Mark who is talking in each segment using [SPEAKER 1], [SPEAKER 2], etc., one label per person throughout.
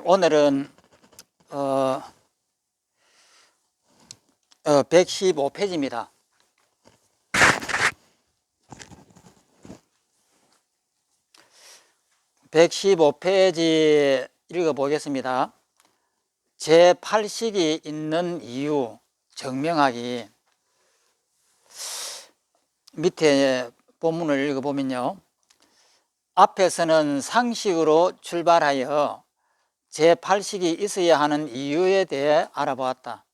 [SPEAKER 1] 오늘은 115페이지입니다. (115페이지) 읽어보겠습니다. 제8식이 있는 이유 증명하기. 밑에 본문을 읽어보면요, 앞에서는 상식으로 출발하여 제8식이 있어야 하는 이유에 대해 알아보았다.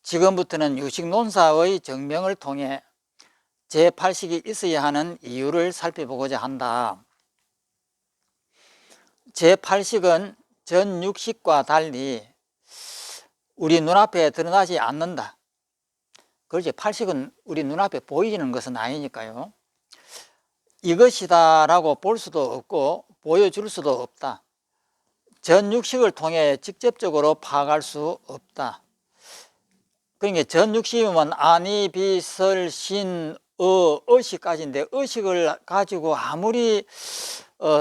[SPEAKER 1] 지금부터는 유식논사의 증명을 통해 제8식이 있어야 하는 이유를 살펴보고자 한다. 제8식은 전 6식과 달리 우리 눈앞에 드러나지 않는다. 그렇지, 8식은 우리 눈앞에 보이는 것은 아니니까요. 이것이다 라고 볼 수도 없고 보여줄 수도 없다. 전 6식을 통해 직접적으로 파악할 수 없다. 그러니까 전 6식이면 아니, 비, 설, 신, 어식까지인데 어식을 가지고 아무리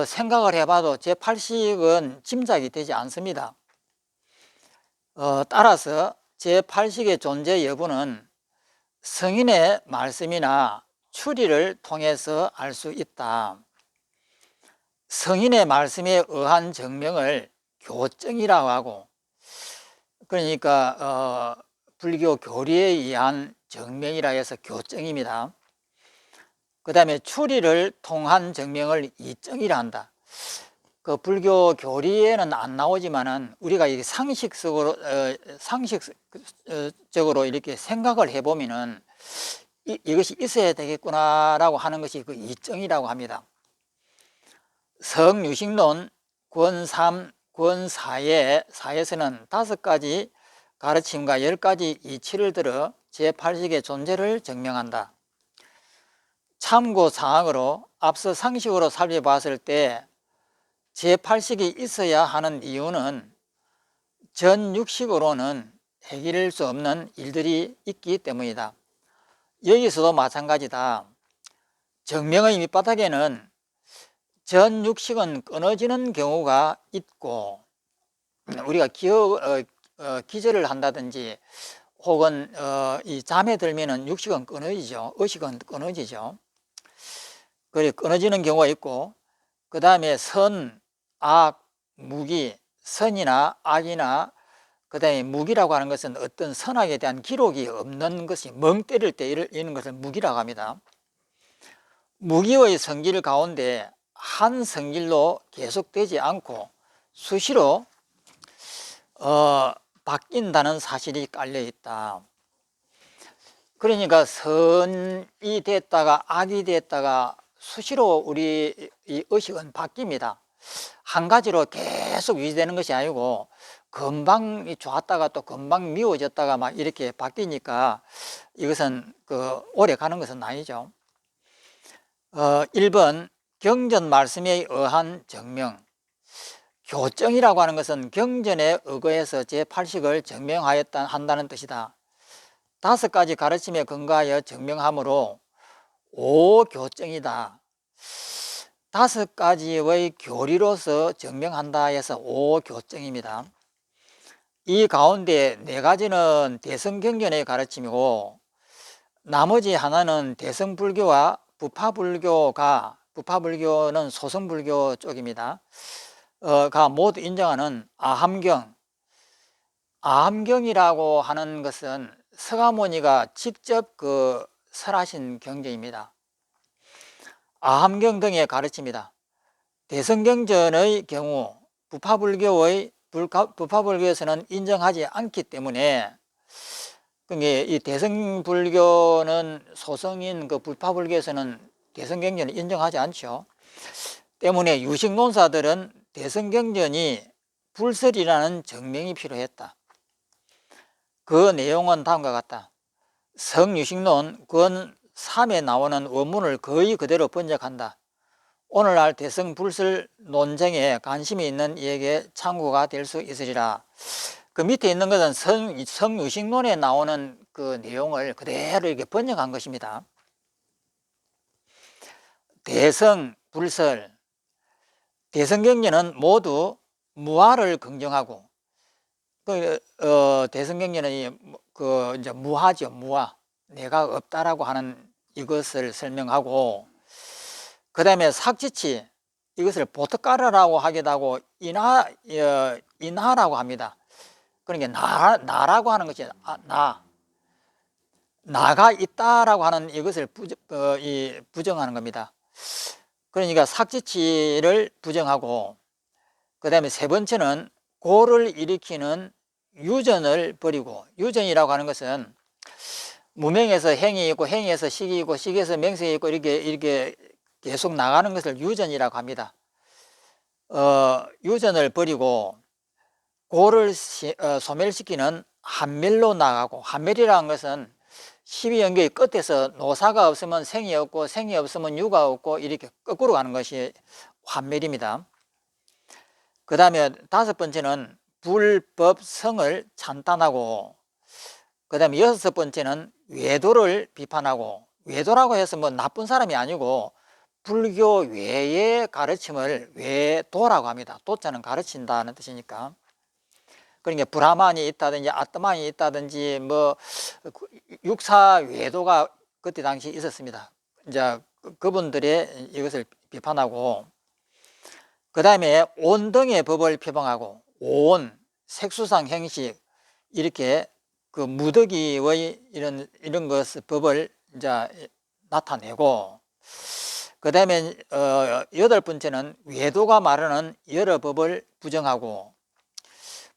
[SPEAKER 1] 생각을 해봐도 제8식은 짐작이 되지 않습니다. 따라서 제8식의 존재 여부는 성인의 말씀이나 추리를 통해서 알 수 있다. 성인의 말씀에 의한 증명을 교증이라고 하고, 그러니까 불교 교리에 의한 증명이라 해서 교증입니다. 그 다음에 추리를 통한 증명을 이증이라 한다. 그 불교 교리에는 안 나오지만은 우리가 이 상식적으로 이렇게 생각을 해보면은 이것이 있어야 되겠구나라고 하는 것이 그 이증이라고 합니다. 성유식론 권 3, 권 4에서는 5가지 가르침과 10가지 이치를 들어 제8식의 존재를 증명한다. 참고사항으로 앞서 상식으로 살펴봤을 때 제8식이 있어야 하는 이유는 전 6식으로는 해결할 수 없는 일들이 있기 때문이다. 여기서도 마찬가지다. 증명의 밑바닥에는 전 6식은 끊어지는 경우가 있고, 우리가 기절을 한다든지 혹은 이 잠에 들면은 6식은 끊어지죠. 의식은 끊어지죠. 그래, 끊어지는 경우가 있고, 그 다음에 선, 악, 무기, 선이나 악이나 그 다음에 무기라고 하는 것은 어떤 선악에 대한 기록이 없는 것이 멍 때릴 때 이런 것을 무기라고 합니다. 무기의 성질 가운데 한 성질로 계속되지 않고 수시로 바뀐다는 사실이 깔려 있다. 그러니까 선이 됐다가 악이 됐다가 수시로 우리 이 의식은 바뀝니다. 한 가지로 계속 유지되는 것이 아니고 금방 좋았다가 또 금방 미워졌다가 막 이렇게 바뀌니까 이것은 오래 가는 것은 아니죠. 1번 경전 말씀에 의한 증명. 교증이라고 하는 것은 경전에 의거해서 제8식을 증명한다는 뜻이다. 5가지 가르침에 근거하여 증명하므로 5교증이다. 5가지의 교리로서 증명한다 해서 5교증입니다. 이 가운데 4가지는 대성경전의 가르침이고 나머지 하나는 대성불교와 부파불교는 소성불교 쪽입니다. 가 모두 인정하는 아함경이라고 하는 것은 서가모니가 직접 설하신 경전입니다. 아함경 등의 가르침이다. 대성경전의 경우 부파불교에서는 인정하지 않기 때문에 이 대성불교는 소성인 부파불교에서는 대성경전을 인정하지 않죠. 때문에 유식논사들은 대성경전이 불설이라는 증명이 필요했다. 그 내용은 다음과 같다. 성유식론 권 3에 나오는 원문을 거의 그대로 번역한다. 오늘날 대성불설 논쟁에 관심이 있는 이에게 참고가 될 수 있으리라. 그 밑에 있는 것은 성유식론에 나오는 그 내용을 그대로 이렇게 번역한 것입니다. 대성불설, 대성경전은 모두 무아를 긍정하고, 대승경제는 이제 무아죠, 무아. 내가 없다라고 하는 이것을 설명하고, 그 다음에 삭지치, 이것을 보트가르라고 하기도 하고, 인하라고 합니다. 그러니까 나라고 하는 것이 나가 있다라고 하는 이것을 부정하는 겁니다. 그러니까 삭지치를 부정하고, 그 다음에 세 번째는 고를 일으키는 유전을 버리고, 유전이라고 하는 것은 무명에서 행이 있고, 행에서 식이 있고, 식에서 명색이 있고, 이렇게 계속 나가는 것을 유전이라고 합니다. 유전을 버리고 고를 소멸시키는 한멸로 나가고, 한멸이라는 것은 12연계의 끝에서 노사가 없으면 생이 없고, 생이 없으면 유가 없고, 이렇게 거꾸로 가는 것이 한멸입니다. 그 다음에 다섯 번째는 불법성을 찬탄하고, 그 다음에 여섯 번째는 외도를 비판하고, 외도라고 해서 뭐 나쁜 사람이 아니고 불교 외의 가르침을 외도라고 합니다. 도자는 가르친다는 뜻이니까. 그러니까 브라만이 있다든지 아트만이 있다든지 뭐 육사 외도가 그때 당시 있었습니다. 이제 그분들의 이것을 비판하고, 그 다음에 온 등의 법을 표방하고, 온, 색수상 형식, 이렇게 그 무더기의 이런 것을 법을 이제 나타내고, 그 다음에 여덟 번째는 외도가 말하는 여러 법을 부정하고,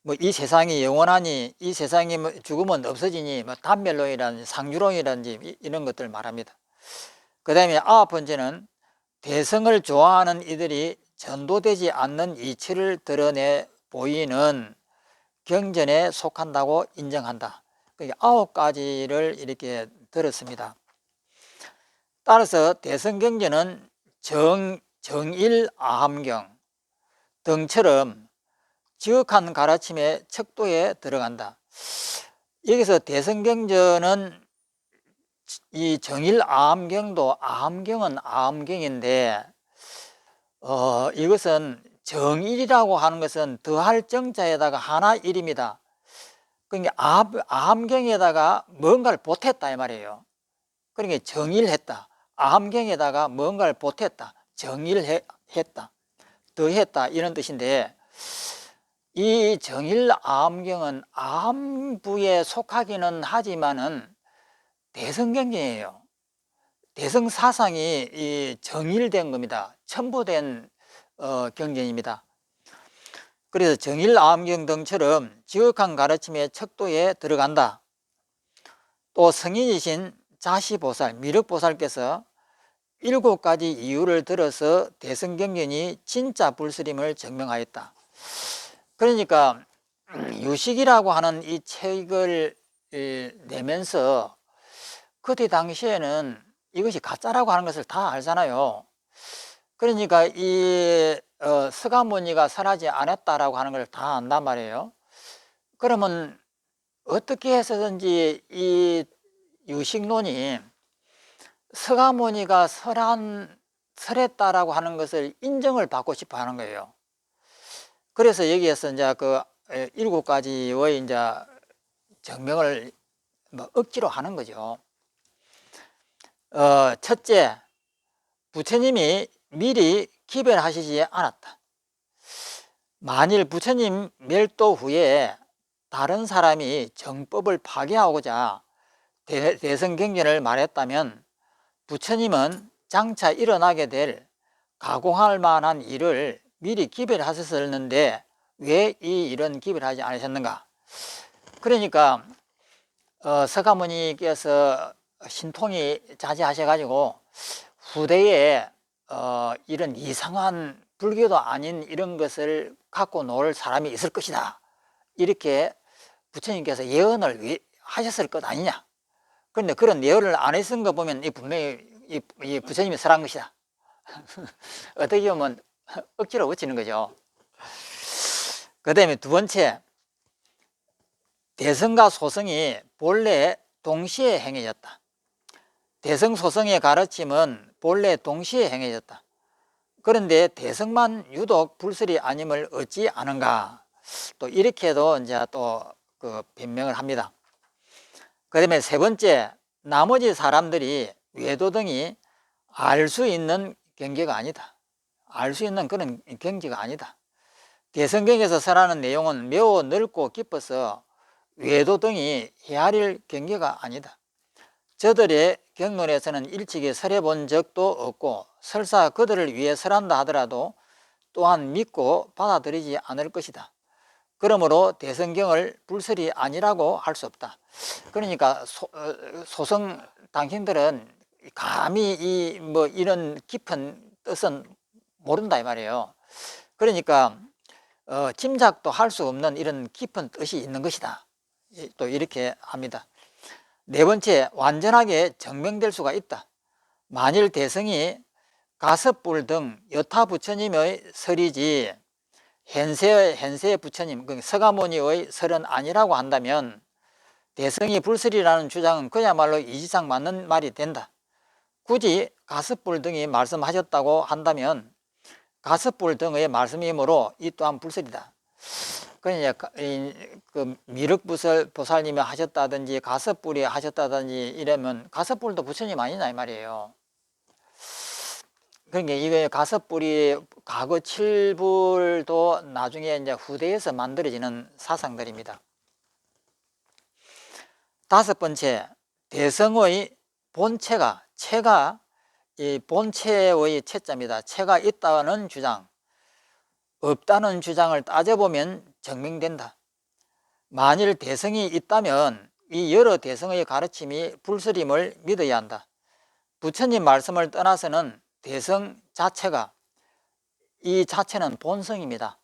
[SPEAKER 1] 뭐 이 세상이 영원하니, 이 세상이 죽으면 없어지니, 뭐 단멸론이라든지 상유론이라든지 이런 것들을 말합니다. 그 다음에 아홉 번째는 대성을 좋아하는 이들이 전도되지 않는 이치를 드러내 보이는 경전에 속한다고 인정한다. 아홉 가지를 이렇게 들었습니다. 따라서 대성경전은 정일아함경 등처럼 지극한 가르침의 척도에 들어간다. 여기서 대성경전은 이 정일아함경도, 아함경은 아함경인데, 이것은 정일이라고 하는 것은 더할 정자에다가 하나 일입니다. 그러니까 아함경에다가 뭔가를 보탰다 이 말이에요. 그러니까 정일했다. 아함경에다가 뭔가를 보탰다. 정일했다. 더했다. 이런 뜻인데, 이 정일아함경은 아함부에 속하기는 하지만은 대성경전이에요. 대성사상이 이 정일된 겁니다. 첨부된 경전입니다. 그래서 정일아함경 등처럼 지극한 가르침의 척도에 들어간다. 또 성인이신 자시보살, 미륵보살께서 7가지 이유를 들어서 대성경전이 진짜 불스림을 증명하였다. 그러니까 유식이라고 하는 이 책을 내면서 그때 당시에는 이것이 가짜라고 하는 것을 다 알잖아요. 그러니까 이 서가모니가 설하지 않았다라고 하는 걸 다 안단 말이에요. 그러면 어떻게 해서든지 이 유식론이 서가모니가 설했다라고 하는 것을 인정을 받고 싶어 하는 거예요. 그래서 여기에서 이제 그 7가지의 이제 증명을 뭐 억지로 하는 거죠. 첫째, 부처님이 미리 기별하시지 않았다. 만일 부처님 멸도 후에 다른 사람이 정법을 파괴하고자 대성경전을 말했다면 부처님은 장차 일어나게 될 가공할 만한 일을 미리 기별하셨었는데 왜 이 일은 기별하지 않으셨는가? 그러니까 서가모니께서 신통이 자제하셔가지고 후대에 이런 이상한 불교도 아닌 이런 것을 갖고 놀 사람이 있을 것이다. 이렇게 부처님께서 예언을 하셨을 것 아니냐. 그런데 그런 예언을 안 했은 거 보면 분명히 이 부처님이 설한 것이다. 어떻게 보면 억지로 붙이는 거죠. 그 다음에 두 번째, 대성과 소성이 본래 동시에 행해졌다. 대성 소성의 가르침은 본래 동시에 행해졌다. 그런데 대성만 유독 불설이 아님을 어찌 아는가? 또 이렇게도 이제 또 그 변명을 합니다. 그다음에 세 번째, 나머지 사람들이 외도등이 알 수 있는 경계가 아니다. 알 수 있는 그런 경지가 아니다. 대성경에서 설하는 내용은 매우 넓고 깊어서 외도등이 헤아릴 경계가 아니다. 저들의 경론에서는 일찍이 설해 본 적도 없고 설사 그들을 위해 설한다 하더라도 또한 믿고 받아들이지 않을 것이다. 그러므로 대성경을 불설이 아니라고 할 수 없다. 그러니까 소성 당신들은 감히 이런 깊은 뜻은 모른다 이 말이에요. 그러니까 짐작도 할 수 없는 이런 깊은 뜻이 있는 것이다. 또 이렇게 합니다. 네 번째, 완전하게 증명될 수가 있다. 만일 대성이 가섭불 등 여타 부처님의 설이지 현세 부처님, 서가모니의 설은 아니라고 한다면 대성이 불설이라는 주장은 그야말로 이지상 맞는 말이 된다. 굳이 가섭불 등이 말씀하셨다고 한다면 가섭불 등의 말씀이므로 이 또한 불설이다. 그러니까 그 미륵보살님이 하셨다든지 가섭불이 하셨다든지 이러면 가섭불도 부처님 아니냐 이 말이에요. 그러니까 이게 가섭불이 과거 칠불도 나중에 이제 후대에서 만들어지는 사상들입니다. 다섯 번째, 대성의 본체가 이 본체의 체자입니다. 체가 있다는 주장, 없다는 주장을 따져보면 증명된다. 만일 대성이 있다면 이 여러 대성의 가르침이 불설임을 믿어야 한다. 부처님 말씀을 떠나서는 대성 자체가, 이 자체는 본성입니다.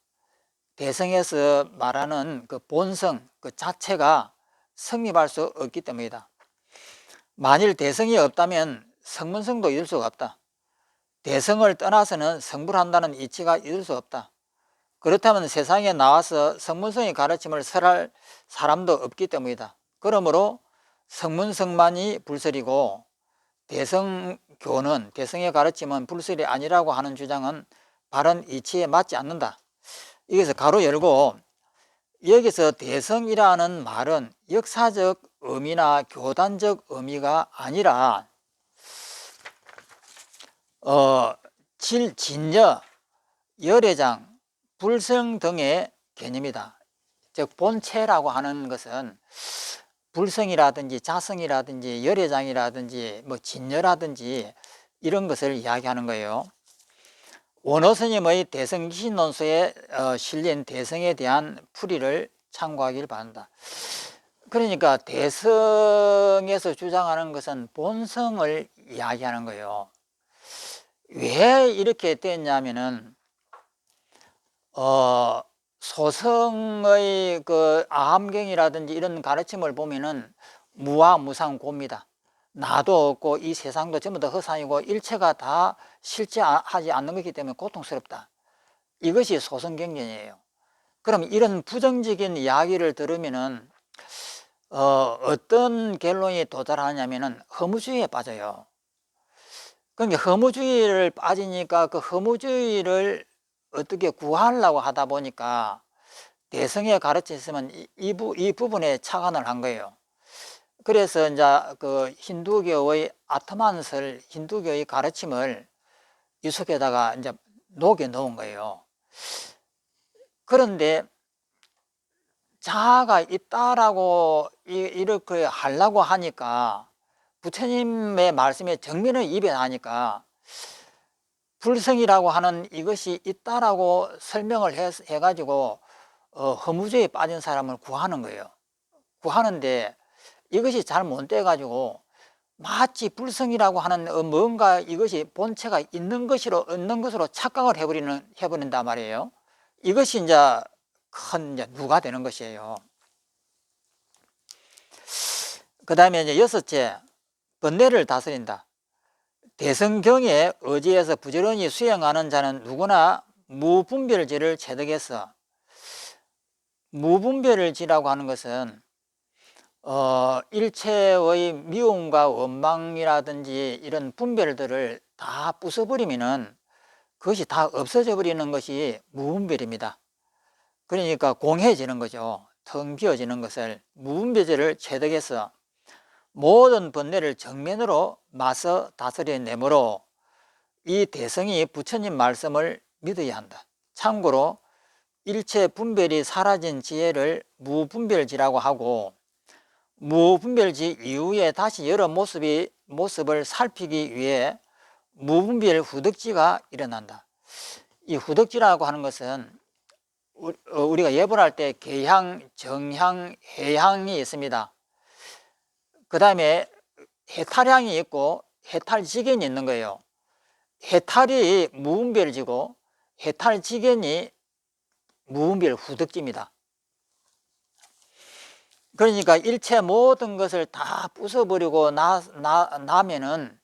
[SPEAKER 1] 대성에서 말하는 그 본성, 그 자체가 성립할 수 없기 때문이다. 만일 대성이 없다면 성문성도 이룰 수가 없다. 대성을 떠나서는 성불한다는 이치가 이룰 수 없다. 그렇다면 세상에 나와서 성문성의 가르침을 설할 사람도 없기 때문이다. 그러므로 성문성만이 불설이고 대성교는, 대성의 가르침은 불설이 아니라고 하는 주장은 바른 이치에 맞지 않는다. 여기서 가로 열고, 여기서 대성이라는 말은 역사적 의미나 교단적 의미가 아니라 진여, 열애장, 불성 등의 개념이다. 즉 본체라고 하는 것은 불성이라든지 자성이라든지 열애장이라든지 진여라든지 이런 것을 이야기하는 거예요. 원호 스님의 대성기신론서에 실린 대성에 대한 풀이를 참고하길 바란다. 그러니까 대성에서 주장하는 것은 본성을 이야기하는 거예요. 왜 이렇게 됐냐면은 소성의 그 아함경이라든지 이런 가르침을 보면은 무와 무상고입니다. 나도 없고 이 세상도 전부 다 허상이고 일체가 다 실체하지 않는 것이기 때문에 고통스럽다. 이것이 소성경전이에요. 그럼 이런 부정적인 이야기를 들으면은 어떤 결론이 도달하냐면은 허무주의에 빠져요. 그러니까 허무주의를 빠지니까 그 허무주의를 어떻게 구하려고 하다 보니까 대성에 가르쳤으면 이 부분에 착안을 한 거예요. 그래서 이제 그 힌두교의 아트만설, 힌두교의 가르침을 이 속에다가 이제 녹여 넣은 거예요. 그런데 자아가 있다라고 이렇게 하려고 하니까 부처님의 말씀에 정면을 이별하니까 불성이라고 하는 이것이 있다라고 설명을 해가지고 허무주의에 빠진 사람을 구하는 거예요. 구하는데 이것이 잘 못 돼가지고 마치 불성이라고 하는 뭔가 이것이 본체가 있는 것으로 착각을 해버린단 말이에요. 이것이 이제 큰 누가 되는 것이에요. 그 다음에 이제 여섯째, 번뇌를 다스린다. 대성경에 의지해서 부지런히 수행하는 자는 누구나 무분별지를 체득해서, 무분별지라고 하는 것은 일체의 미움과 원망이라든지 이런 분별들을 다 부숴버리면은 그것이 다 없어져 버리는 것이 무분별입니다. 그러니까 공해지는 거죠. 텅 비어지는 것을, 무분별제를 체득해서 모든 번뇌를 정면으로 맞서 다스려 내므로 이 대성이 부처님 말씀을 믿어야 한다. 참고로 일체 분별이 사라진 지혜를 무분별지라고 하고, 무분별지 이후에 다시 여러 모습을 살피기 위해 무분별 후덕지가 일어난다. 이 후덕지라고 하는 것은 우리가 예불할 때 계향, 정향, 해향이 있습니다. 그 다음에 해탈향이 있고 해탈지견이 있는 거예요. 해탈이 무분별지고 해탈지견이 무분별 후덕지입니다. 그러니까 일체 모든 것을 다 부숴버리고 나면은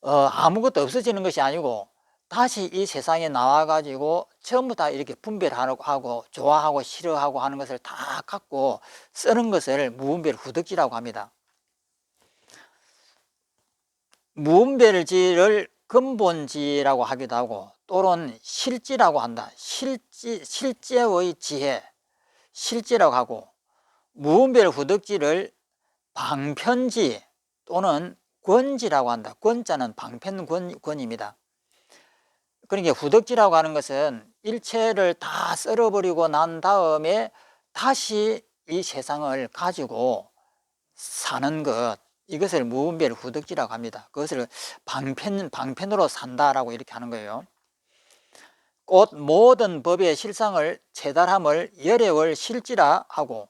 [SPEAKER 1] 아무것도 없어지는 것이 아니고 다시 이 세상에 나와가지고 전부 다 이렇게 분별하고 좋아하고 싫어하고 하는 것을 다 갖고 쓰는 것을 무분별 후덕지라고 합니다. 무분별지를 근본지라고 하기도 하고 또는 실지라고 한다. 실제의 지혜, 실지라고 하고, 무분별 후덕지를 방편지 또는 권지라고 한다. 권자는 방편권입니다. 그러니까 후덕지라고 하는 것은 일체를 다 썰어버리고 난 다음에 다시 이 세상을 가지고 사는 것, 이것을 무분별 후덕지라고 합니다. 그것을 방편으로 산다라고 이렇게 하는 거예요. 곧 모든 법의 실상을 체달함을 열애의 실지라 하고,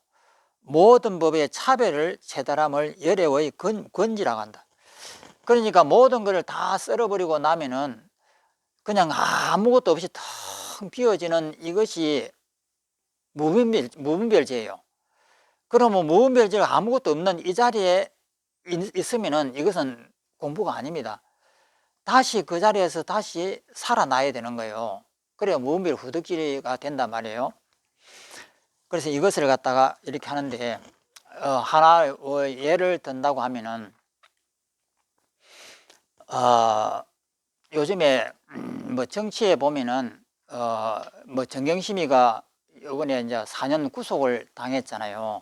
[SPEAKER 1] 모든 법의 차별을 체달함을 열애의 권지라고 한다. 그러니까 모든 것을 다 썰어버리고 나면은 그냥 아무것도 없이 텅 비어지는 이것이 무분별지예요. 그러면 무분별지가 아무것도 없는 이 자리에 있으면은 이것은 공부가 아닙니다. 다시 그 자리에서 다시 살아나야 되는 거예요. 그래야 무분별 후덕지가 된단 말이에요. 그래서 이것을 갖다가 이렇게 하는데, 하나 예를 든다고 하면은, 요즘에 뭐 정치에 보면은 뭐 정경심이가 이번에 이제 4년 구속을 당했잖아요.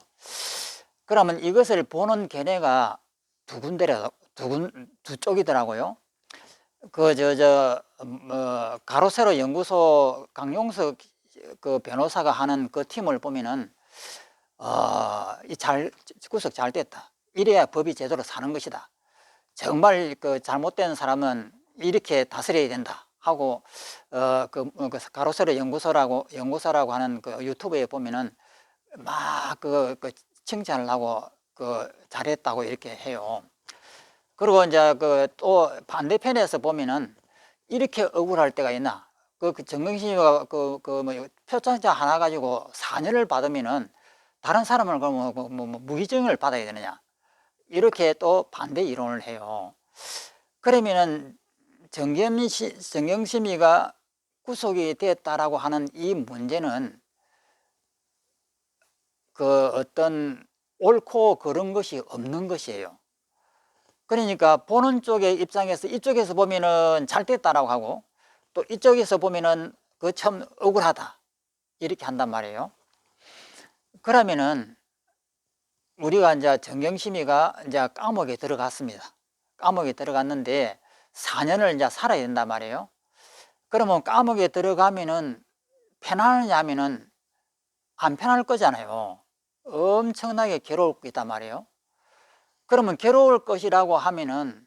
[SPEAKER 1] 그러면 이것을 보는 견해가 두 쪽이더라고요. 가로 세로 연구소 강용석 그 변호사가 하는 그 팀을 보면은 구속 잘 됐다. 이래야 법이 제대로 사는 것이다. 정말 그 잘못된 사람은 이렇게 다스려야 된다 하고 가로 세로 연구소라고 하는 그 유튜브에 보면은 막 칭찬을 하고 잘했다고 이렇게 해요. 그리고 이제 또 반대편에서 보면은 이렇게 억울할 때가 있나? 정경심이가 뭐 표창장 하나 가지고 4년을 받으면은 다른 사람은 그러면 뭐 무기징역을 받아야 되느냐? 이렇게 또 반대 이론을 해요. 그러면은 정경심이가 구속이 됐다라고 하는 이 문제는 어떤 옳고 그른 것이 없는 것이에요. 그러니까 보는 쪽의 입장에서 이쪽에서 보면은 잘 됐다라고 하고 또 이쪽에서 보면은 참 억울하다 이렇게 한단 말이에요. 그러면은 우리가 이제 정경심이가 이제 감옥에 들어갔습니다. 감옥에 들어갔는데 4년을 이제 살아야 된단 말이에요. 그러면 감옥에 들어가면은 편하느냐 하면은 안 편할 거잖아요. 엄청나게 괴로울 거단 말이에요. 그러면 괴로울 것이라고 하면은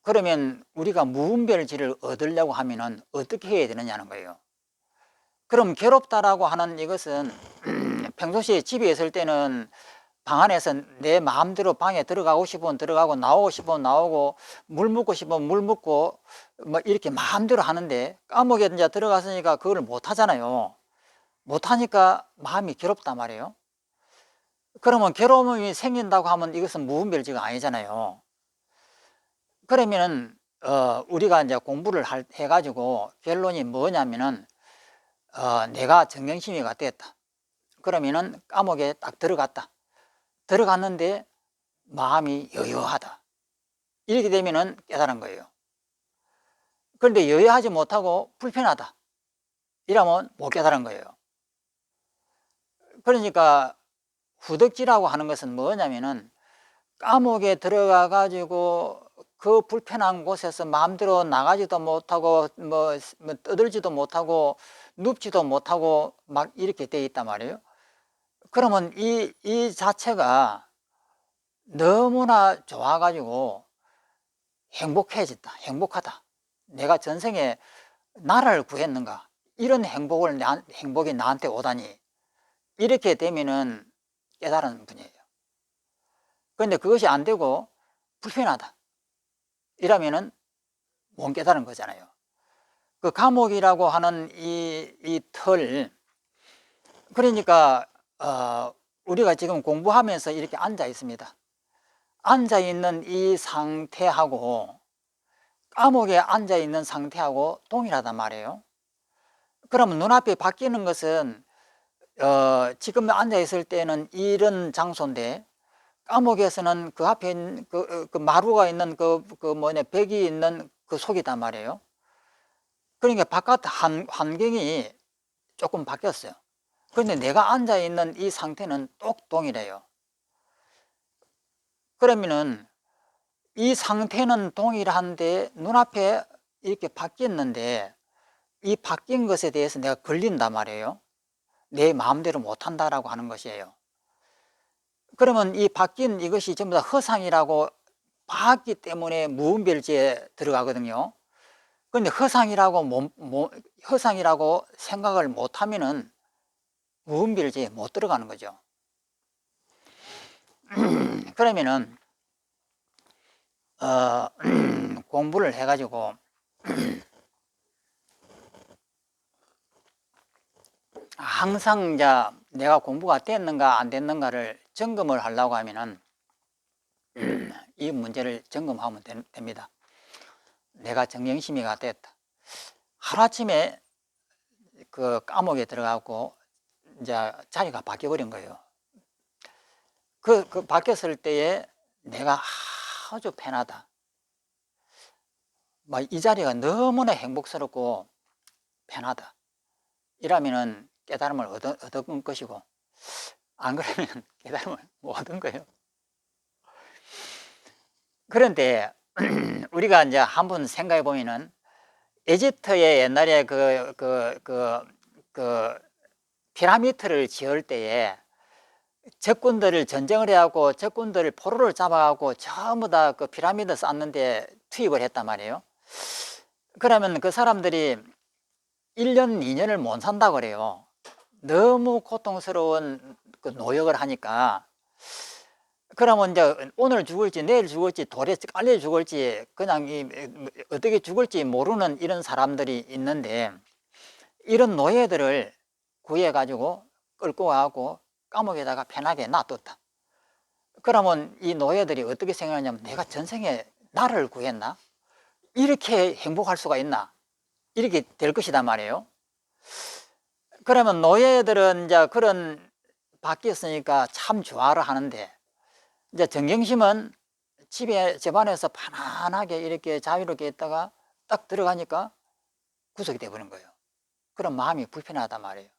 [SPEAKER 1] 그러면 우리가 무분별지를 얻으려고 하면은 어떻게 해야 되느냐는 거예요. 그럼 괴롭다라고 하는 이것은 평소시에 집에 있을 때는 방 안에서 내 마음대로 방에 들어가고 싶으면 들어가고 나오고 싶으면 나오고 물 먹고 싶으면 물 먹고 뭐 이렇게 마음대로 하는데 감옥에 이제 들어갔으니까 그걸 못 하잖아요. 못 하니까 마음이 괴롭단 말이에요. 그러면 괴로움이 생긴다고 하면 이것은 무분별지가 아니잖아요. 그러면은 우리가 이제 공부를 해가지고 결론이 뭐냐면은 내가 정경심이가 됐다. 그러면은 감옥에 딱 들어갔는데 마음이 여유하다. 이렇게 되면은 깨달은 거예요. 그런데 여의하지 못하고 불편하다 이러면 못 깨달은 거예요. 그러니까 후덕지라고 하는 것은 뭐냐면은 감옥에 들어가 가지고 그 불편한 곳에서 마음대로 나가지도 못하고 뭐 떠들지도 못하고 눕지도 못하고 막 이렇게 돼 있단 말이에요. 그러면 이 자체가 너무나 좋아 가지고 행복해졌다, 행복하다, 내가 전생에 나라를 구했는가, 이런 행복이 나한테 오다니, 이렇게 되면은 깨달은 분이에요. 그런데 그것이 안 되고 불편하다 이러면은 못 깨달은 거잖아요. 그 감옥이라고 하는 이 틀, 그러니까 우리가 지금 공부하면서 이렇게 앉아 있습니다. 앉아 있는 이 상태하고 감옥에 앉아 있는 상태하고 동일하단 말이에요. 그러면 눈앞에 바뀌는 것은 지금 앉아 있을 때는 이런 장소인데, 감옥에서는 그 앞에 그 마루가 있는 벽이 있는 그 속이단 말이에요. 그러니까 바깥 환경이 조금 바뀌었어요. 그런데 내가 앉아 있는 이 상태는 똑 동일해요. 그러면은 이 상태는 동일한데 눈앞에 이렇게 바뀌었는데, 이 바뀐 것에 대해서 내가 걸린단 말이에요. 내 마음대로 못한다라고 하는 것이에요. 그러면 이 바뀐 이것이 전부 다 허상이라고 봤기 때문에 무분별지에 들어가거든요. 그런데 허상이라고 생각을 못하면은 무분별지에 못 들어가는 거죠. 그러면은 공부를 해가지고 항상 이제 내가 공부가 됐는가 안 됐는가를 점검을 하려고 하면은 이 문제를 점검하면 됩니다. 내가 정경심이가 됐다. 하루아침에 그 감옥에 들어가고 이제 자리가 바뀌어버린 거예요. 그 바뀌었을 때에 내가 아주 편하다, 막 이 자리가 너무나 행복스럽고 편하다 이러면은 깨달음을 얻은 것이고, 안 그러면 깨달음을 못 얻은 거예요. 그런데 우리가 이제 한번 생각해 보면은 이집트의 옛날에 그 피라미드를 지을 때에 적군들을 전쟁을 해갖고 적군들을 포로를 잡아갖고 전부 다 그 피라미드 쌓는데 투입을 했단 말이에요. 그러면 그 사람들이 1년, 2년을 못 산다 그래요. 너무 고통스러운 그 노역을 하니까. 그러면 이제 오늘 죽을지 내일 죽을지 돌에 깔려 죽을지 그냥 어떻게 죽을지 모르는 이런 사람들이 있는데, 이런 노예들을 구해가지고 끌고 가고 감옥에다가 편하게 놔뒀다. 그러면 이 노예들이 어떻게 생각하냐면, 내가 전생에 나를 구했나? 이렇게 행복할 수가 있나? 이렇게 될 것이단 말이에요. 그러면 노예들은 이제 그런 바뀌었으니까 참 좋아를 하는데, 이제 정경심은 집안에서 편안하게 이렇게 자유롭게 있다가 딱 들어가니까 구속이 돼버린 거예요. 그럼 마음이 불편하단 말이에요.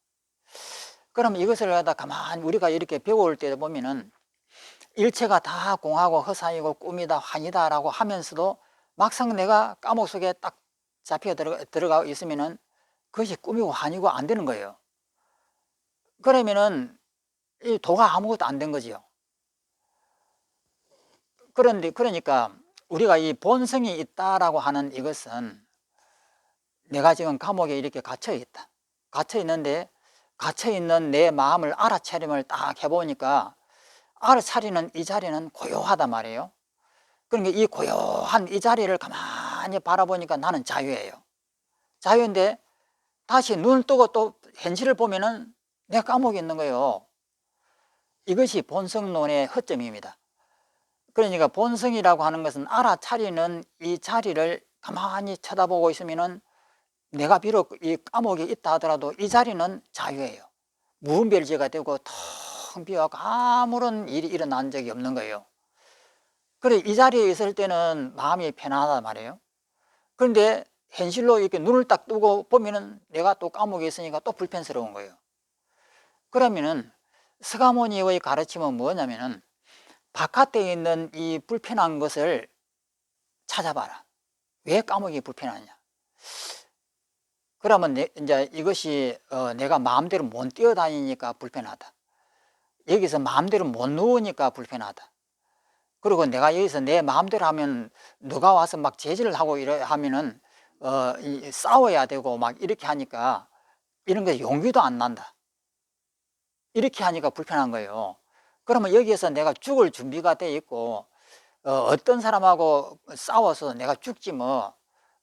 [SPEAKER 1] 그럼 이것을 갖다 가만히 우리가 이렇게 배울 때 보면은 일체가 다 공하고 허상이고 꿈이다 환이다라고 하면서도 막상 내가 감옥 속에 딱 잡혀 들어가 있으면은 그것이 꿈이고 환이고 안 되는 거예요. 그러면은 이 도가 아무것도 안 된 거지요. 그러니까 우리가 이 본성이 있다라고 하는 이것은, 내가 지금 감옥에 이렇게 갇혀 있다. 갇혀 있는데 갇혀 있는 내 마음을 알아차림을 딱 해보니까, 알아차리는 이 자리는 고요하단 말이에요. 그러니까 이 고요한 이 자리를 가만히 바라보니까 나는 자유예요. 자유인데 다시 눈을 뜨고 또 현실을 보면은 내가 감옥에 있는 거예요. 이것이 본성론의 허점입니다. 그러니까 본성이라고 하는 것은 알아차리는 이 자리를 가만히 쳐다보고 있으면은, 내가 비록 이 감옥에 있다 하더라도 이 자리는 자유예요. 무분별지가 되고 텅 비어갖고 아무런 일이 일어난 적이 없는 거예요. 그래, 이 자리에 있을 때는 마음이 편하단 말이에요. 그런데 현실로 이렇게 눈을 딱 뜨고 보면은 내가 또 감옥에 있으니까 또 불편스러운 거예요. 그러면은 서가모니의 가르침은 뭐냐면은 바깥에 있는 이 불편한 것을 찾아봐라. 왜 감옥이 불편하냐? 그러면 이제 이것이 내가 마음대로 못 뛰어다니니까 불편하다. 여기서 마음대로 못 누우니까 불편하다. 그리고 내가 여기서 내 마음대로 하면 누가 와서 막 제지를 하고 이래 하면은 싸워야 되고 막 이렇게 하니까 이런 거 용기도 안 난다. 이렇게 하니까 불편한 거예요. 그러면 여기에서 내가 죽을 준비가 돼 있고 어떤 사람하고 싸워서 내가 죽지 뭐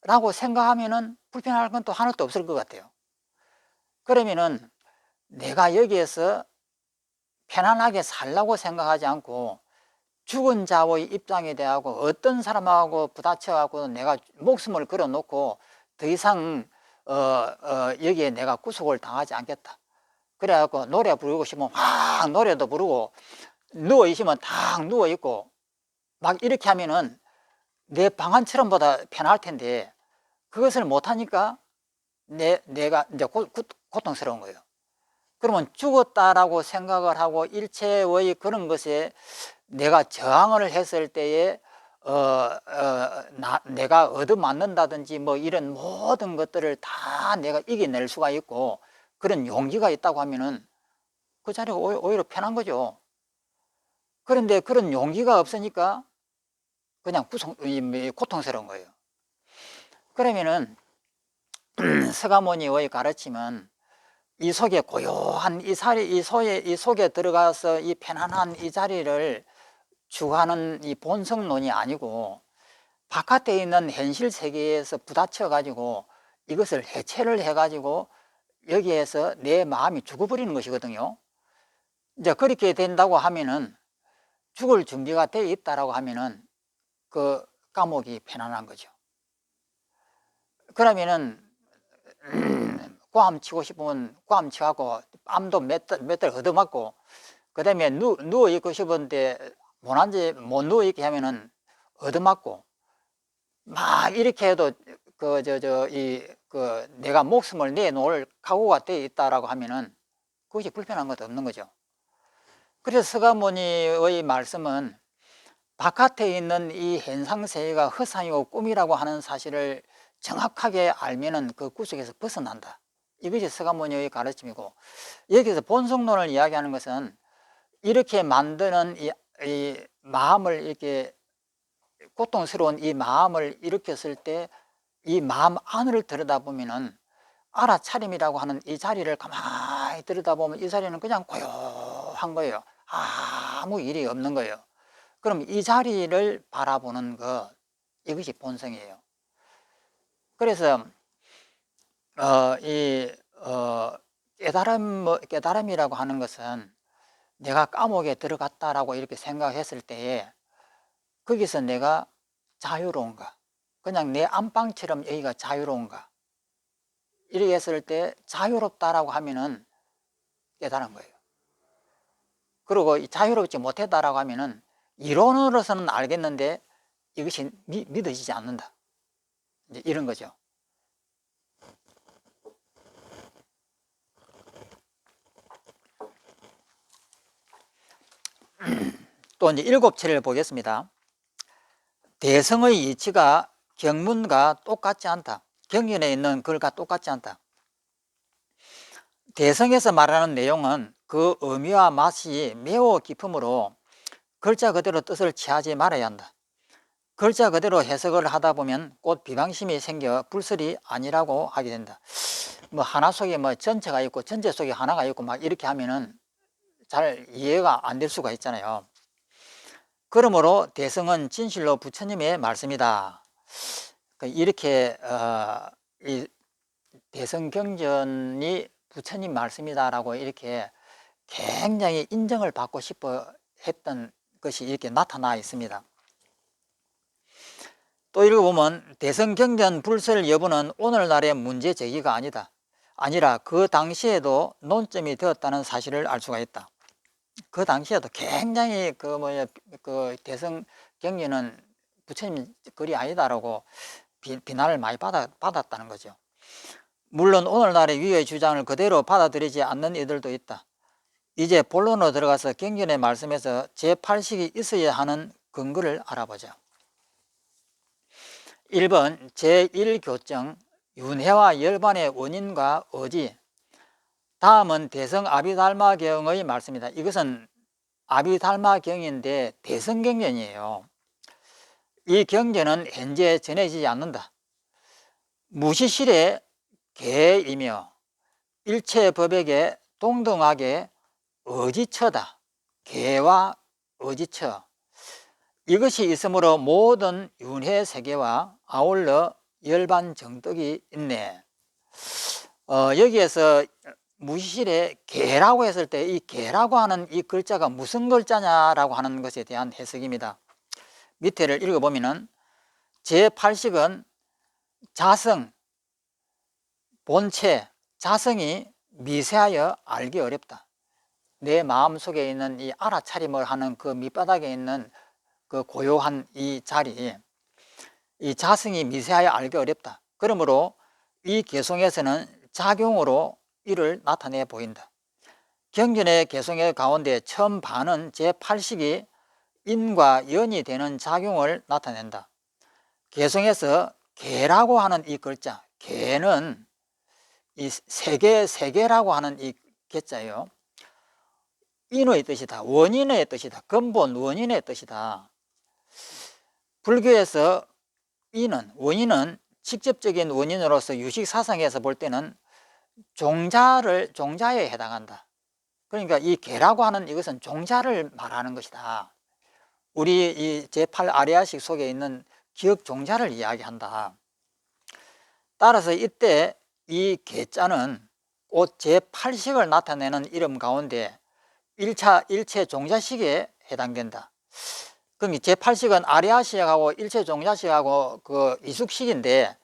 [SPEAKER 1] 라고 생각하면은 불편할 건 또 하나도 없을 것 같아요. 그러면은 내가 여기에서 편안하게 살라고 생각하지 않고 죽은 자의 입장에 대하고 어떤 사람하고 부딪혀갖고 내가 목숨을 걸어놓고 더 이상 여기에 내가 구속을 당하지 않겠다. 그래갖고 노래 부르고 싶으면 확 노래도 부르고 누워있으면 탁 누워있고 막 이렇게 하면은 내 방안처럼보다 편할 텐데 그것을 못하니까 내가 이제 고통스러운 거예요. 그러면 죽었다라고 생각을 하고 일체의 그런 것에 내가 저항을 했을 때에 내가 얻어맞는다든지 뭐 이런 모든 것들을 다 내가 이겨낼 수가 있고 그런 용기가 있다고 하면은 그 자리가 오히려 편한 거죠. 그런데 그런 용기가 없으니까 그냥 고통스러운 거예요. 그러면은 서가모니의 가르침은 이 속에 고요한 이 속에 들어가서 이 편안한 이 자리를 추구하는 이 본성론이 아니고 바깥에 있는 현실 세계에서 부딪혀 가지고 이것을 해체를 해 가지고 여기에서 내 마음이 죽어버리는 것이거든요. 이제 그렇게 된다고 하면은 죽을 준비가 돼 있다라고 하면은 그 감옥이 편안한 거죠. 그러면은 고함 치고 싶으면 고함 치고 뺨도 몇 달 얻어맞고 그 다음에 누워있고 싶은데 못 누워있게 하면은 얻어맞고 막 이렇게 해도 내가 목숨을 내놓을 각오가 돼 있다라고 하면은 그것이 불편한 것도 없는 거죠. 그래서 서가모니의 말씀은 바깥에 있는 이 현상세계가 허상이고 꿈이라고 하는 사실을 정확하게 알면은 그 구속에서 벗어난다. 이것이 서가모니의 가르침이고 여기서 본성론을 이야기하는 것은 이렇게 만드는 이 마음을 이렇게 고통스러운 이 마음을 일으켰을 때 이 마음 안을 들여다보면은 알아차림이라고 하는 이 자리를 가만히 들여다보면 이 자리는 그냥 고요한 거예요. 아무 일이 없는 거예요. 그럼 이 자리를 바라보는 것, 이것이 본성이에요. 그래서 깨달음이라고 하는 것은 내가 감옥에 들어갔다라고 이렇게 생각했을 때에 거기서 내가 자유로운가, 그냥 내 안방처럼 여기가 자유로운가, 이렇게 했을 때 자유롭다라고 하면은 깨달은 거예요. 그리고 자유롭지 못했다라고 하면은 이론으로서는 알겠는데 이것이 믿어지지 않는다. 이제 이런 거죠. 또 이제 7체를 보겠습니다. 대성의 이치가 경문과 똑같지 않다. 경전에 있는 글과 똑같지 않다. 대성에서 말하는 내용은 그 의미와 맛이 매우 깊으므로 글자 그대로 뜻을 취하지 말아야 한다. 글자 그대로 해석을 하다 보면 곧 비방심이 생겨 불설이 아니라고 하게 된다. 뭐 하나 속에 뭐 전체가 있고 전체 속에 하나가 있고 막 이렇게 하면은 잘 이해가 안 될 수가 있잖아요. 그러므로 대성은 진실로 부처님의 말씀이다. 이렇게 이 대성경전이 부처님 말씀이다라고 이렇게 굉장히 인정을 받고 싶어 했던 것이 이렇게 나타나 있습니다. 또 읽어보면 대성경전 불설 여부는 오늘날의 문제 제기가 아니라 그 당시에도 논점이 되었다는 사실을 알 수가 있다. 그 당시에도 굉장히 그 대성경전은 부처님 글이 아니다라고 비난을 많이 받았다는 거죠. 물론 오늘날의 위의 주장을 그대로 받아들이지 않는 이들도 있다. 이제 본론으로 들어가서 경전의 말씀에서 제8식이 있어야 하는 근거를 알아보자. 1번 제1교정 윤회와 열반의 원인과 의지. 다음은 대성 아비달마경의 말씀이다. 이것은 아비달마경인데 대성경전이에요. 이 경전은 현재 전해지지 않는다. 무시실의 계이며 일체 법에게 동등하게 의지처다. 계와 의지처. 이것이 있으므로 모든 윤회 세계와 아울러 열반 정덕이 있네. 여기에서 무시실의 계라고 했을 때 이 계라고 하는 이 글자가 무슨 글자냐라고 하는 것에 대한 해석입니다. 밑에를 읽어보면은 제8식은 자성, 본체, 자성이 미세하여 알기 어렵다. 내 마음속에 있는 이 알아차림을 하는 그 밑바닥에 있는 그 고요한 이 자리, 이 자성이 미세하여 알기 어렵다. 그러므로 이 개송에서는 작용으로 이를 나타내 보인다. 경전의 개송의 가운데 처음 반은 제8식이 인과 연이 되는 작용을 나타낸다. 개송에서 계라고 하는 이 글자, 계는 이 세계라고 하는 이 개자예요. 인의 뜻이다. 원인의 뜻이다. 근본 원인의 뜻이다. 불교에서 원인은 직접적인 원인으로서 유식사상에서 볼 때는 종자에 해당한다. 그러니까 이 계라고 하는 이것은 종자를 말하는 것이다. 우리 이 제8 아리아식 속에 있는 기억 종자를 이야기한다. 따라서 이때 이 계자는 곧 제8식을 나타내는 이름 가운데 일체 종자식에 해당된다. 그럼 제8식은 아리아식하고 일체 종자식하고 그 이숙식인데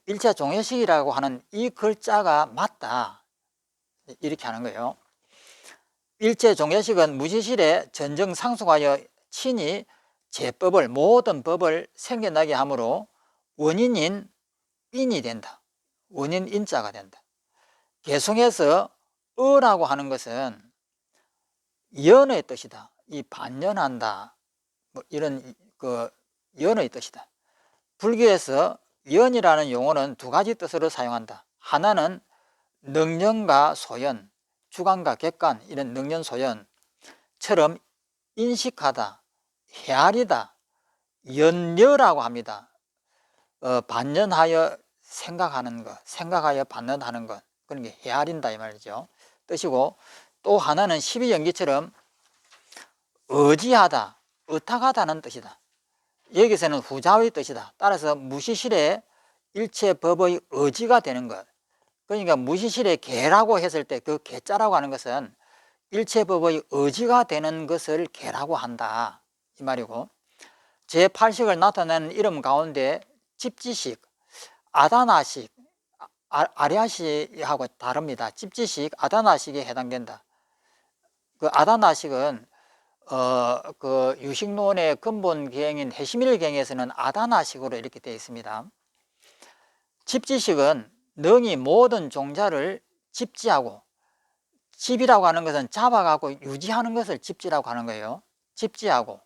[SPEAKER 1] 일체 종자식이라고 하는 이 글자가 맞다. 이렇게 하는 거예요. 일체 종자식은 무지실에 전정상속하여 친히 제법을 모든 법을 생겨나게 하므로 원인인 인이 된다. 원인 인자가 된다. 개송에서 어라고 하는 것은 연의 뜻이다. 이 반연한다. 뭐 이런 그 연의 뜻이다. 불교에서 연이라는 용어는 두 가지 뜻으로 사용한다. 하나는 능연과 소연, 주관과 객관 이런 능연 소연처럼 인식하다, 헤아리다, 연여라고 합니다. 반연하여 생각하는 것, 생각하여 반연하는 것, 그런 게 헤아린다 이 말이죠. 뜻이고, 또 하나는 십이연기처럼 의지하다, 의탁하다는 뜻이다. 여기서는 후자의 뜻이다. 따라서 무시실의 일체 법의 의지가 되는 것. 그러니까 무시실의 계라고 했을 때 그 계자라고 하는 것은 일체 법의 의지가 되는 것을 계라고 한다 이 말이고, 제8식을 나타내는 이름 가운데 집지식, 아다나식, 아리아식하고 다릅니다. 집지식, 아다나식에 해당된다. 그 아다나식은 그 유식론의 근본 계행인 해시밀경에서는 아다나식으로 이렇게 되어 있습니다. 집지식은 능히 모든 종자를 집지하고, 집이라고 하는 것은 잡아가고 유지하는 것을 집지라고 하는 거예요. 집지하고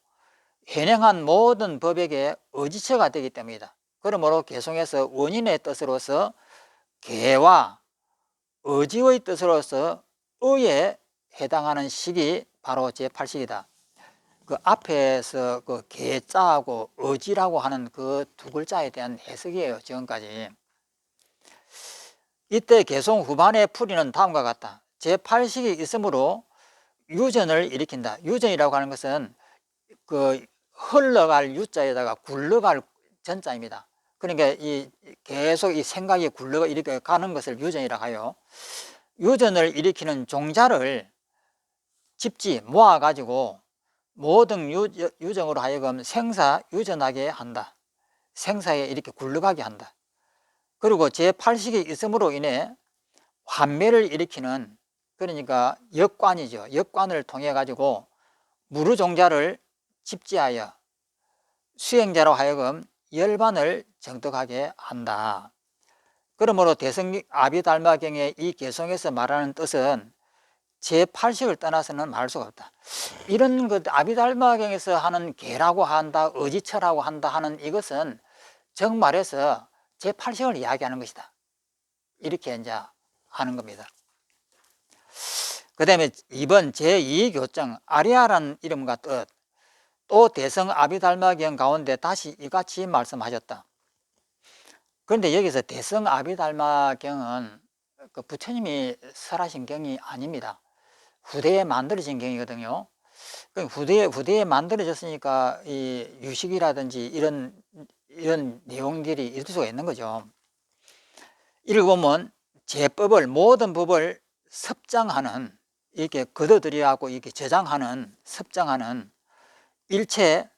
[SPEAKER 1] 현행한 모든 법에게 의지처가 되기 때문이다. 그러므로 개송에서 원인의 뜻으로서 계와 의지의 뜻으로서 의에 해당하는 식이 바로 제8식이다. 그 앞에서 그 계자하고 의지라고 하는 그 두 글자에 대한 해석이에요. 지금까지. 이때 개송 후반의 풀이는 다음과 같다. 제8식이 있으므로 유전을 일으킨다. 유전이라고 하는 것은 그 흘러갈 유자에다가 굴러갈 전자입니다. 그러니까 이 계속 이 생각이 굴러가 이렇게 가는 것을 유전이라고 하여, 유전을 일으키는 종자를 집지 모아가지고 모든 유정으로 하여금 생사 유전하게 한다. 생사에 이렇게 굴러가게 한다. 그리고 제8식이 있음으로 인해 환멸을 일으키는, 그러니까 역관이죠. 역관을 통해 가지고 무르종자를 집지하여 수행자로 하여금 열반을 정득하게 한다. 그러므로 대성 아비달마경의 이 개성에서 말하는 뜻은 제8식을 떠나서는 말할 수가 없다. 이런 것 아비달마경에서 하는 개라고 한다, 의지처라고 한다 하는 이것은 정말해서 제8식을 이야기하는 것이다. 이렇게 이제 하는 겁니다. 그 다음에 2번 제2교정 아리아라는 이름과 뜻, 또 대성 아비달마경 가운데 다시 이같이 말씀하셨다. 그런데 여기서 대성 아비달마경은 그 부처님이 설하신 경이 아닙니다. 후대에 만들어진 경이거든요. 후대에 만들어졌으니까 이 유식이라든지 이런 내용들이 있을 수가 있는 거죠. 읽어보면 제법을, 모든 법을 섭장하는, 이렇게 걷어들이하고 이렇게 저장하는, 섭장하는 일체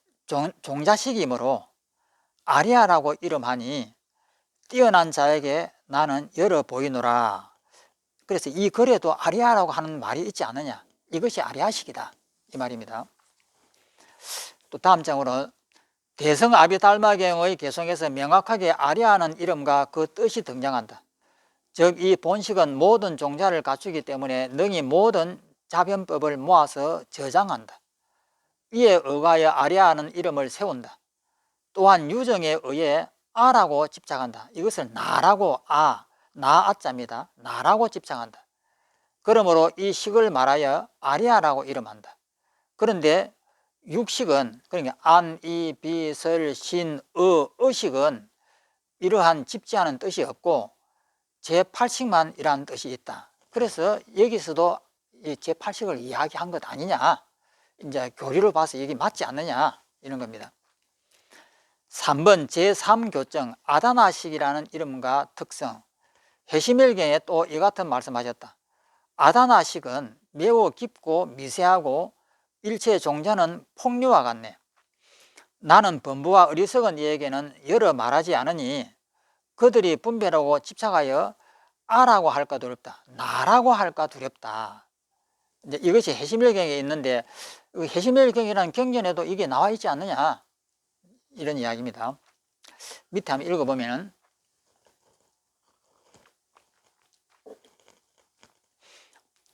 [SPEAKER 1] 종자식이므로 아리아라고 이름하니 뛰어난 자에게 나는 열어 보이노라. 그래서 이 글에도 아리아라고 하는 말이 있지 않느냐, 이것이 아리아식이다, 이 말입니다. 또 다음 장으로 대성 아비달마경의 개성에서 명확하게 아리아는 이름과 그 뜻이 등장한다. 즉 이 본식은 모든 종자를 갖추기 때문에 능히 모든 자변법을 모아서 저장한다. 이에 의하여 아리아는 이름을 세운다. 또한 유정에 의해 아라고 집착한다. 이것을 나라고, 나아자입니다. 나라고 집착한다. 그러므로 이 식을 말하여 아리아라고 이름한다. 그런데 육식은, 그러니까 안, 이, 비, 설, 신, 의식은 이러한 집지하는 뜻이 없고 제8식만 이라는 뜻이 있다. 그래서 여기서도 이 제8식을 이야기한 것 아니냐, 이제 교리로 봐서 이게 맞지 않느냐, 이런 겁니다. 3번 제3교정 아다나식이라는 이름과 특성, 해시멜경에 또 이 같은 말씀하셨다. 아다나식은 매우 깊고 미세하고 일체 종자는 폭류와 같네. 나는 범부와 어리석은 이에게는 여러 말하지 않으니 그들이 분별하고 집착하여 아라고 할까 두렵다, 나라고 할까 두렵다. 이제 이것이 해시멜경에 있는데 해시멜경이라는 경전에도 이게 나와 있지 않느냐, 이런 이야기입니다. 밑에 한번 읽어보면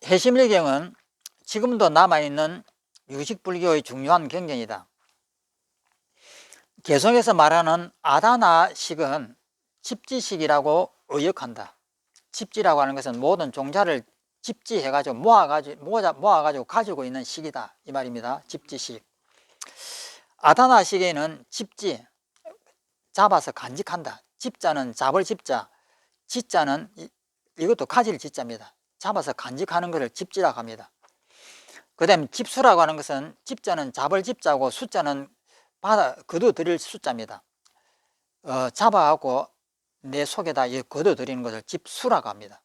[SPEAKER 1] 해시멜경은 지금도 남아있는 유식불교의 중요한 경전이다. 개성에서 말하는 아다나식은 집지식이라고 의역한다. 집지라고 하는 것은 모든 종자를 집지해가지고 모아가지고 가지고 있는 식이다, 이 말입니다. 집지식. 아다나식에는 집지, 잡아서 간직한다. 집자는 잡을 집자, 지자는 이것도 가질 지자입니다. 잡아서 간직하는 것을 집지라고 합니다. 그 다음에 집수라고 하는 것은 집자는 잡을 집자고 숫자는 거둬들일 숫자입니다. 잡아갖고 내 속에다 거둬들이는 것을 집수라고 합니다.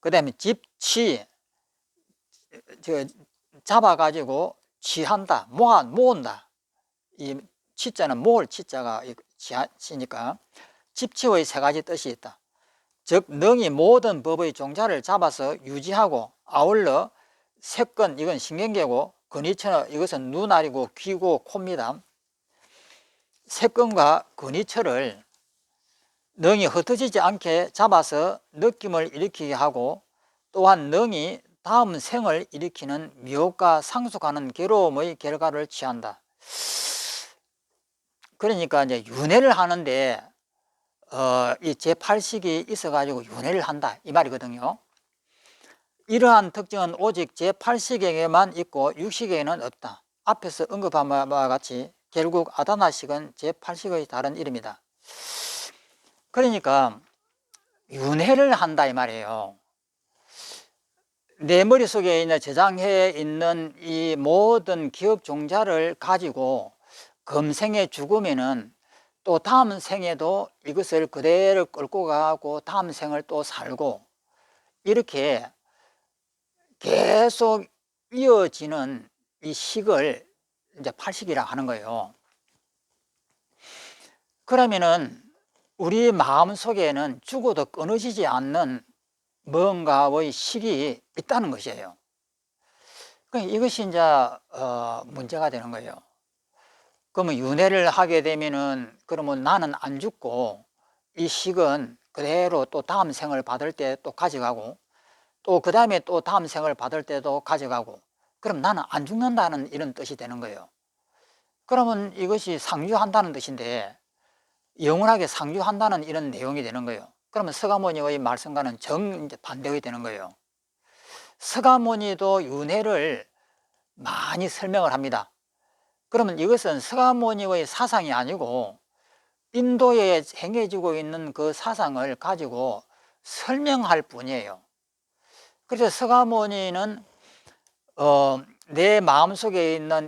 [SPEAKER 1] 그 다음에 집취, 잡아가지고 취한다, 모은다. 이 취자는 모을 취자가 취니까 집취의 세 가지 뜻이 있다. 즉 능히 모든 법의 종자를 잡아서 유지하고 아울러 색건, 이건 신경계고, 근위처, 이것은 눈알이고 귀고 코입니다. 색건과 근위처를 능히 흩어지지 않게 잡아서 느낌을 일으키게 하고, 또한 능히 다음 생을 일으키는 미혹과 상속하는 괴로움의 결과를 취한다. 그러니까 이제 윤회를 하는데 이 제8식이 있어가지고 윤회를 한다, 이 말이거든요. 이러한 특징은 오직 제8식에게만 있고 6식에는 없다. 앞에서 언급한 바와 같이 결국 아다나식은 제8식의 다른 이름이다. 그러니까 윤회를 한다, 이 말이에요. 내 머릿속에 있는, 저장해 있는 이 모든 기억 종자를 가지고 금생에 죽으면은 또 다음 생에도 이것을 그대로 끌고 가고 다음 생을 또 살고, 이렇게 계속 이어지는 이 식을 이제 8식이라 하는 거예요. 그러면은 우리 마음 속에는 죽어도 끊어지지 않는 뭔가의 식이 있다는 것이에요. 그러니까 이것이 이제 문제가 되는 거예요. 그러면 윤회를 하게 되면은 그러면 나는 안 죽고 이 식은 그대로 또 다음 생을 받을 때 또 가져가고 또 그 다음에 또 다음 생을 받을 때도 가져가고 그럼 나는 안 죽는다는 이런 뜻이 되는 거예요. 그러면 이것이 상주한다는 뜻인데 영원하게 상주한다는 이런 내용이 되는 거예요. 그러면 서가모니의 말씀과는 정반대가 되는 거예요. 서가모니도 윤회를 많이 설명을 합니다. 그러면 이것은 서가모니의 사상이 아니고 인도에 행해지고 있는 그 사상을 가지고 설명할 뿐이에요. 그래서 서가모니는 내 마음속에 있는